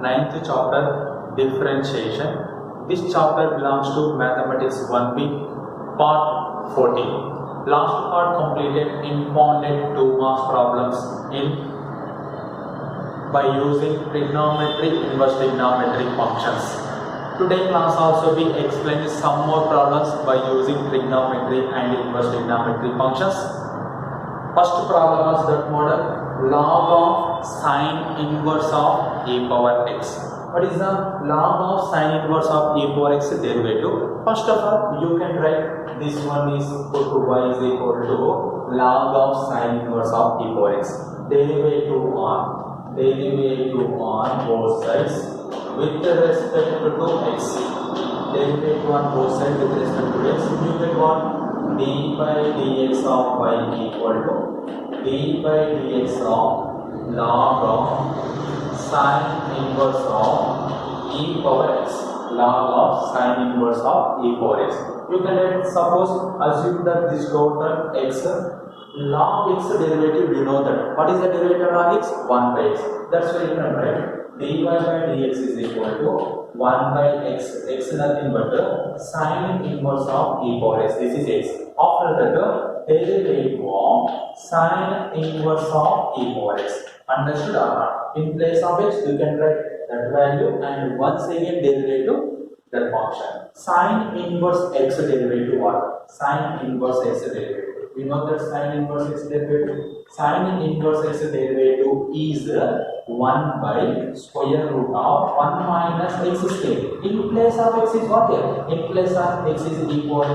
ninth chapter differentiation. This chapter belongs to mathematics 1B part 14. Last part completed impounded 2 marks problems in by using trigonometry, inverse trigonometric functions. Today class also we explain some more problems by using trigonometry and inverse trigonometric functions. First problem was that model log of sine inverse of e power x. What is the log of sine inverse of e power x derivative? First of all, you can write this one is equal to y is equal to log of sine inverse of e power x. Derivative on both sides with respect to x. Derivative on both sides with respect to x. You get what? d by dx of y equal to d by dx of log of sine inverse of e power x. Log of sine inverse of e power x. You can suppose assume that this total x log x derivative, you know that. What is the derivative log x? 1 by x. That's why you can write dy by dx is equal to 1 by x. X nothing but sine inverse of e power x. This is x. After that, derivative of sine inverse of e power x. Understood or not? In place of x, you can write that value and once again derivative that function. Sine inverse x derivative what? Sine inverse x derivative. We know that sine inverse x derivative. Sine inverse x derivative is 1 by square root of 1 minus x square. In place of x is what here? In place of x is e power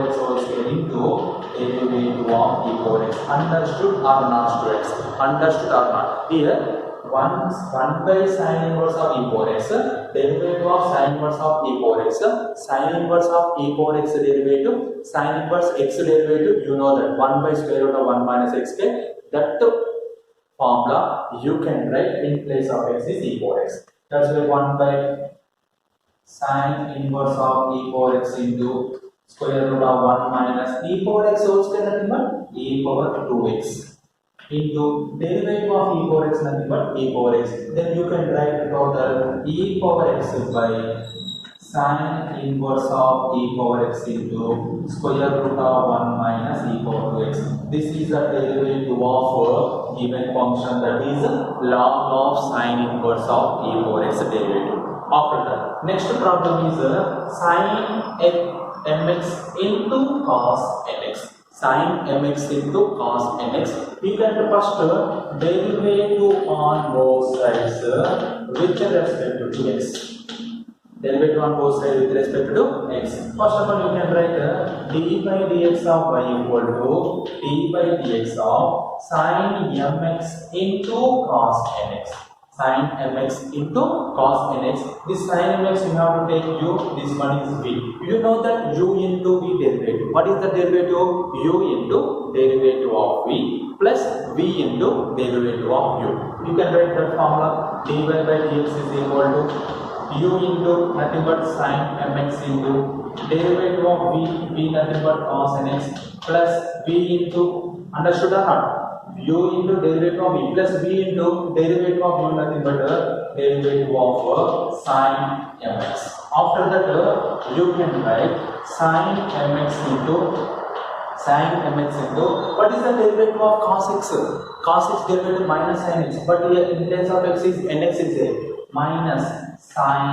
x whole square into derivative of e power x. Understood or not, students? Understood or not? Here 1 by sine inverse of e power x, derivative of sine inverse of e power x, sine inverse of e power x derivative, sine inverse x derivative, you know that 1 by square root of 1 minus x square. That formula you can write in place of x is e power x. That's why 1 by sine inverse of e power x into square root of 1 minus e power x whole square nothing but e power 2x. Into derivative of e power x nothing but e power x. Then you can write total e power x by sine inverse of e power x into square root of 1 minus e power 2x. This is the derivative of given function, that is log of sine inverse of e power x derivative. After that, next problem is sine mx into cos nx. Sin mx into cos nx. We can first derivative on both sides with respect to x. Derivative on both sides with respect to x. First of all, you can write d by dx of y equal to d by dx of sin mx into cos nx. Sin mx into cos nx. This sin mx you have to take u. This one is v. You know that u into v derivative. What is the derivative? U into derivative of v plus v into derivative of u. You can write that formula. dy by dx is equal to u into nothing but sin mx into derivative of v nothing but cos nx plus v into, understood or not? U into derivative of v plus v into derivative of u nothing but derivative of sin mx. After that, you can write sin mx into what is the derivative of cos x? Cos x derivative minus sin x, but here in place of x is nx is there. Minus sin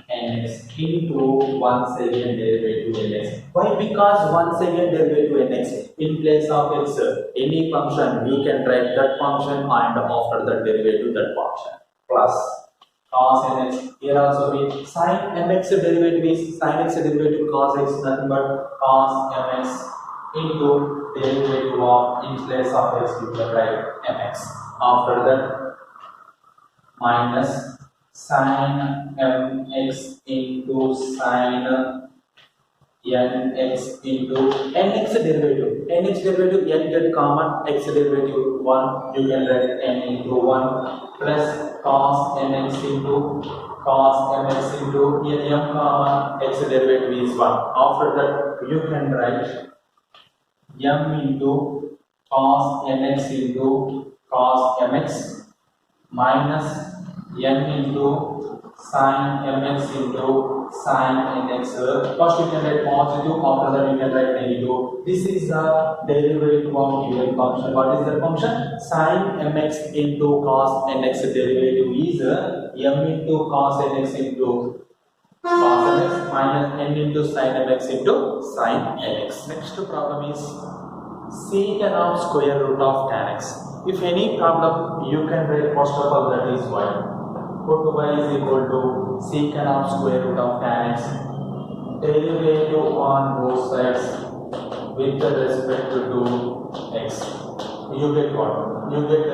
nx into once again derivative nx. Why? Because once again derivative nx. In place of x, any function we can write that function and after that derivative that function. Plus cos nx. Here also we sin mx derivative is sin x derivative cos x nothing but cos mx into derivative of in place of x we can write mx. After that minus sin mx into sin nx into nx derivative. Nx derivative n get common, x derivative 1, you can write n into 1 plus cos nx into cos mx into here m common, x derivative is 1. After that you can write m into cos nx into cos mx minus n into sin mx into sin nx. First you can write positive, after that you can write negative. This is the derivative of given function. What is the function? Sin mx into cos nx. Derivative is m into cos nx into cos nx minus n into sin mx into sin nx. Next problem is secant of square root of tan x. If any problem, you can write first of all that is y. Put y is equal to secant of square root of tan x. Derivative on both sides with respect to x. You get what? You get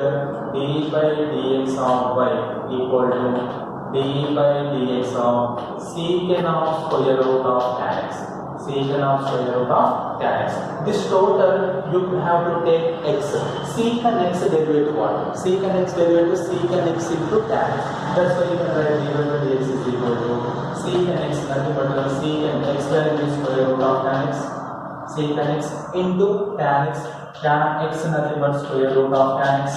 d by dx of y equal to d by dx of secant of square root of tan x. Secant of square root of tan x. This total you have to take x. Secant x derivative what? Secant x derivative secant x into tan x. That's why you can write d by dx is equal to secant x nothing but secant x value is square root of tan x. Secant x into tan x. Tan x nothing but square root of tan x.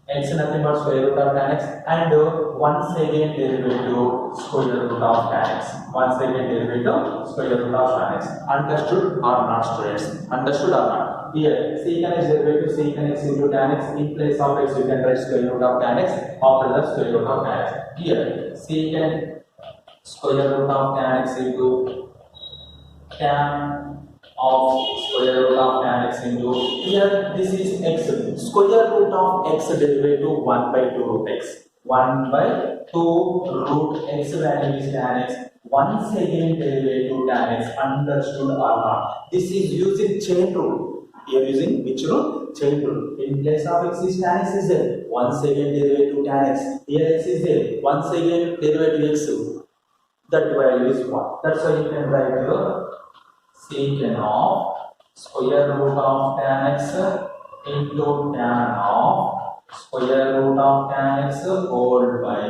X nothing but square root of tan x, and once again derivative square root of tan x. Once again derivative square root of tan x. Understood or not, students? Understood or not? Here secant x derivative secant x into tan x. In place of x you can write square root of tan x. After the square root of tan x. Here secant square root of tan x into tan of square root of tan x into, here this is x, square root of x derivative 1 by 2 root x. 1 by 2 root x value is tan x. Once again derivative tan x. Understood or not? This is using chain rule. Here using which rule? Chain rule. In place of x is tan x is there. Once again derivative tan x. Here x is there. Once again derivative x. That value is 1. That's why you can write here secant of square root of tan x into tan of square root of tan x whole by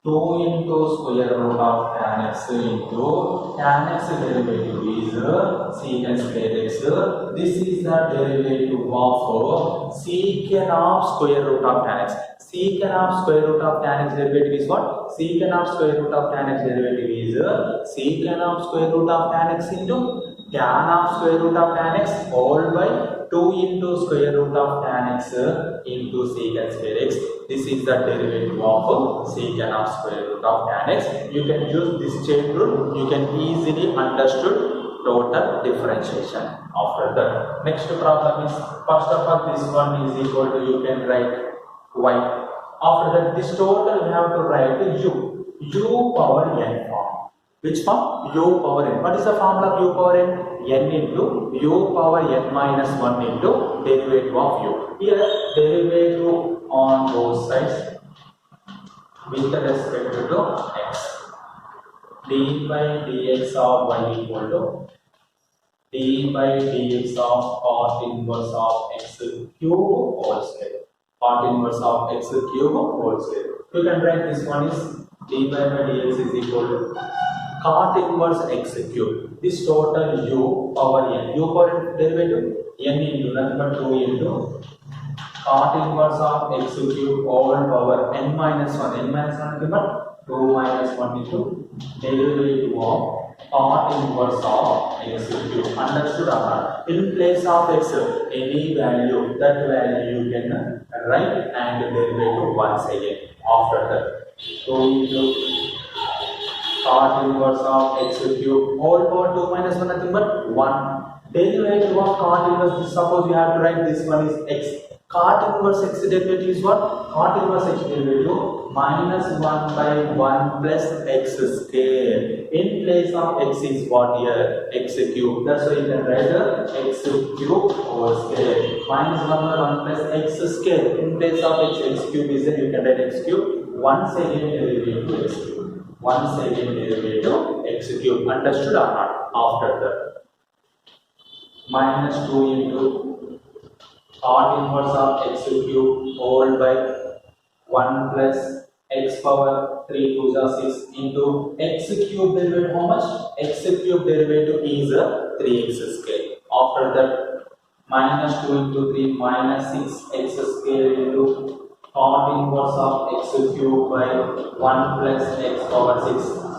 2 into square root of tan x into tan x derivative is secant square x. This is the derivative of secant of square root of tan x. Secant of square root of tan x derivative is what? Secant of square root of tan x derivative is secant of square root of tan x into tan of square root of tan x whole by 2 into square root of tan x into secant square x. This is the derivative of secant of square root of tan x. You can use this chain rule. You can easily understood total differentiation. After that, next problem is, first of all this one is equal to, you can write y. After that, this total we have to write u power n form. Which form? U power n. What is the formula of u power n? N into u power n minus 1 into derivative of u. Here derivative on both sides with respect to x. d by dx of y equal to d by dx of cot inverse of x cube whole square. Cot inverse of x cube whole square. You can write this one is d by dx is equal to cot inverse x cube. This total u power n. U power derivative n into nothing but 2 into cot inverse of x cube all power n minus 1. N minus 1 nothing but 2 minus 1 into derivative of cot inverse of x cube. Understood or not? In place of x, any value, that value you can write and derivative once again. After that, 2 into cot inverse of x cube whole power 2 minus 1 nothing but 1. Derivative of cot inverse, suppose you have to write this one is x. Cot inverse x derivative is what? Cot inverse x derivative minus 1 by 1 plus x square. In place of x is what here? X cube. That's why you can write x cube whole square. Minus 1 by 1 plus x square. In place of x cube is there, you can write x cube. Once again derivative x cube. Once again derivative x cube. Understood or not? After that, minus 2 into cot inverse of x cube whole by 1 plus x power 3 2 is 6 into x cube derivative how much? X cube derivative is 3x square. After that, minus 2 into 3 minus 6x square into cot inverse of x cube by 1 plus x power 6.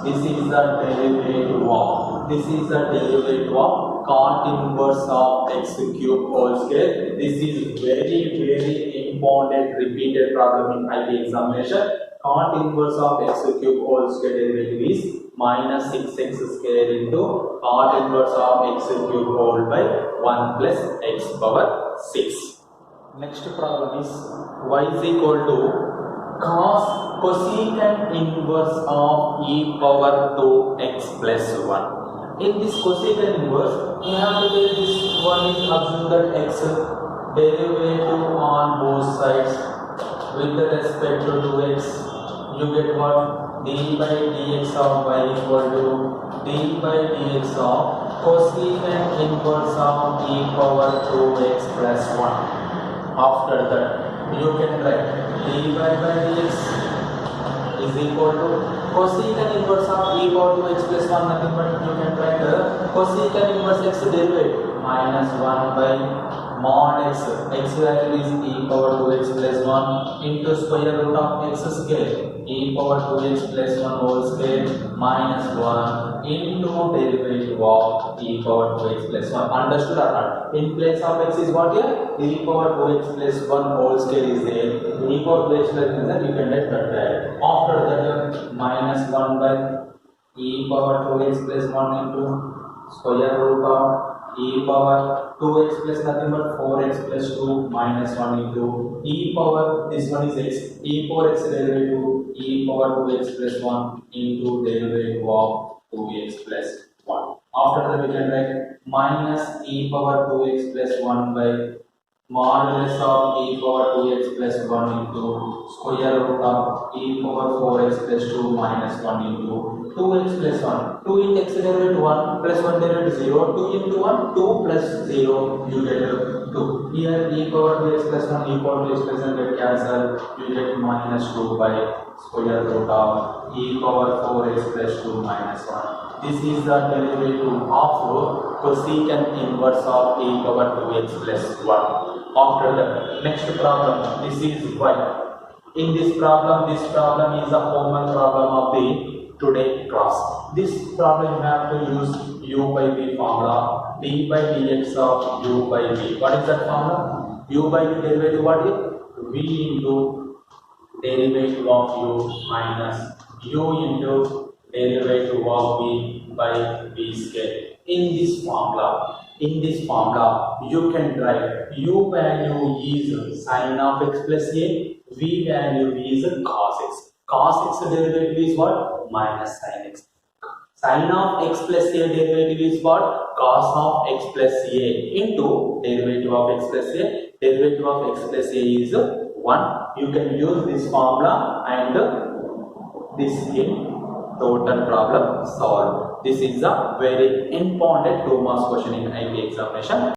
This is the derivative of. This is the derivative of cot inverse of x cube whole square. This is very important repeated problem in IB examination. Cot inverse of x cube whole square derivative is minus 6x square into cot inverse of x cube whole by 1 plus x power 6. Next problem is y is equal to cosecant inverse of e power 2x plus 1. In this cosecant inverse, we have to take this one is assume that x derivative on both sides with respect to 2x. You get what? d by dx of y equal to d by dx of cosecant inverse of e power 2x plus 1. After that, you can write dy by dx is equal to cosecant inverse of e power 2x plus 1, nothing but you can write cosecant inverse x derivative minus 1 by mod x. X value is e power 2x plus 1 into square root of x square e power 2x plus 1 whole square minus 1 into derivative of e power 2x plus 1. Understood or not? In place of x is what here? E power 2x plus 1 whole square is there. E power 2x plus 1 is there. You can let that there. After that, minus 1 by e power 2x plus 1 into square root of e power 2x plus nothing but 4x plus 2 minus 1 into e power, this one is x, e power x derivative e power 2x plus 1 into derivative of 2x plus 1. After that we can write minus e power 2x plus 1 by modulus of e power 2x plus 1 into square root of e power 4x plus 2 minus 1 into 2x plus 1. 2 into x derivative 1 plus 1 derivative 0. 2 into 1, 2 plus 0, you get 2. Here e power 2x plus 1, e power 2x plus 1 get cancelled. You get minus 2 by square root of e power 4x plus 2 minus 1. This is the derivative of cosecant inverse of e power 2x plus 1. After the next problem, this is y. In this problem is a common problem of the today class. This problem you have to use u by v formula, d by dx of u by v. What is that formula? U by v derivative what is? V into derivative of u minus u into derivative of v by v square. In this formula, you can write u value is sin of x plus a, v value is cos x. Cos x derivative is what? Minus sin x. Sin of x plus a derivative is what? Cos of x plus a into derivative of x plus a. Derivative of x plus a is 1. You can use this formula and this in total problem solved. This is a very important 2 marks question in IB examination.